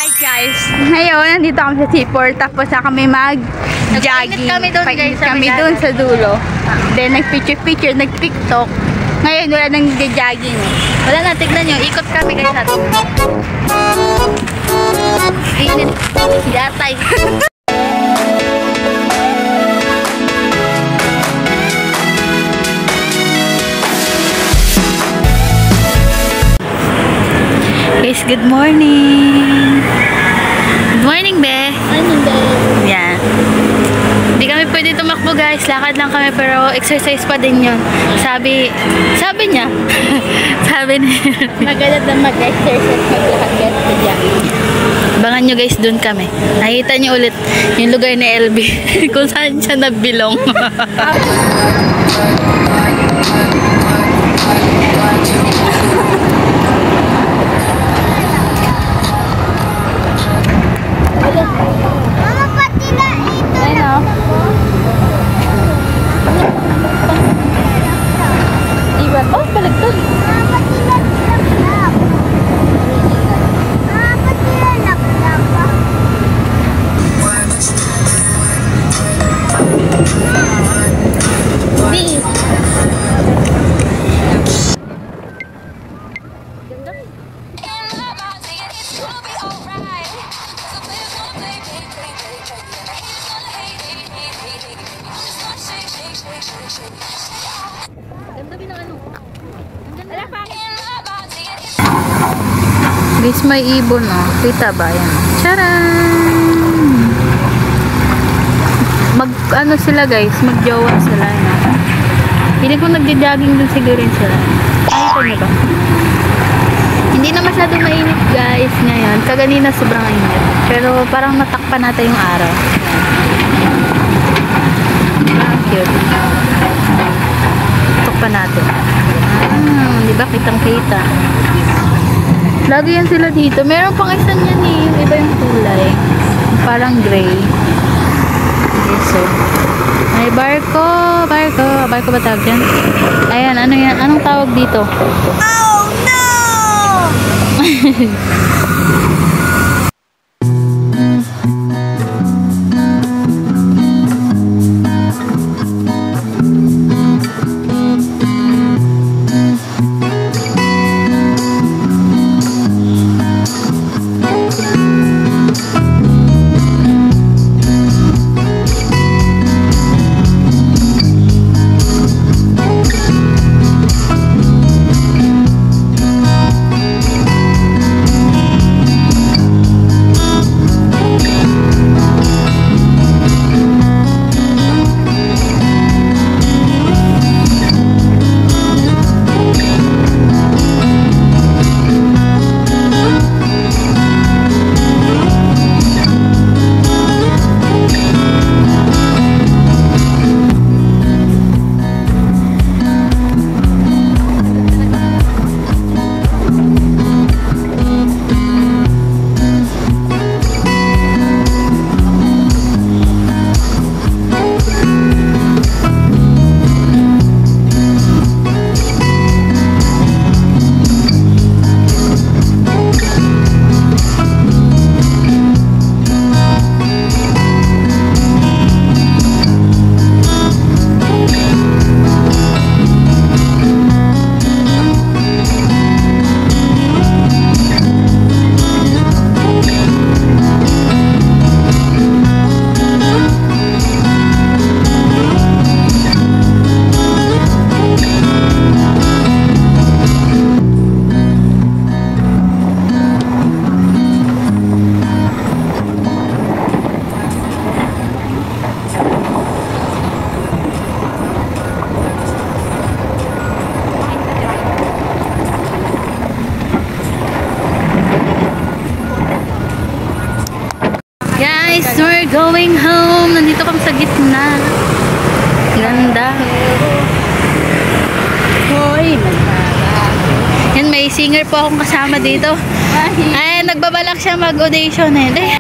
Hi guys, ngayon nandito kami sa Seaport tapos na kami mag-jogging. Kami doon sa dulo. Then nag-picture, nag-tiktok. Ngayon wala nang jogging. Wala na, tignan nyo. Ikot kami guys sa dulo. Ayun, yatay. Guys, good morning. Good morning, be. Morning, be. Yan. Hindi kami pwede tumakbo, guys. Lakad lang kami, pero exercise pa din yun. Sabi niya. Sabi niya. Magalat na mag-exercise, maglakad guys sa jogging. Abangan nyo, guys, dun kami. Nakita nyo ulit yung lugar ni LB. Kung saan siya nabilong. Mama, pati na ito. Ayun, diba? Oh, balagtag. Mama, pati na laklak. Mama, pati na laklak. Di. Guys, may ibon, oh. Kita ba? Yan. Charan! Ano sila, guys? Mag-jowa sila, no? Hindi ko nagja-jogging dun siguro sila. Nakita niyo ba? Hindi na masyadong mainit, guys, ngayon. Kaganina sobrang init. Pero parang natakpan natin yung araw. Parang cute. Takpan natin. Di ba? Kitang-kita. Lagi yan sila dito. Meron pang isa niyan eh. Yung iba yung kulay. Parang gray. Okay, so. May barko. Barko ba tawag dyan? Ayan, ano yan? Anong tawag dito? Oh, no! Guys, we're going home. Nandito kami sa gitna. Ganda. Hoy, Yan, may singer po akong kasama dito. Ay, nagbabalak siya mag-audition eh.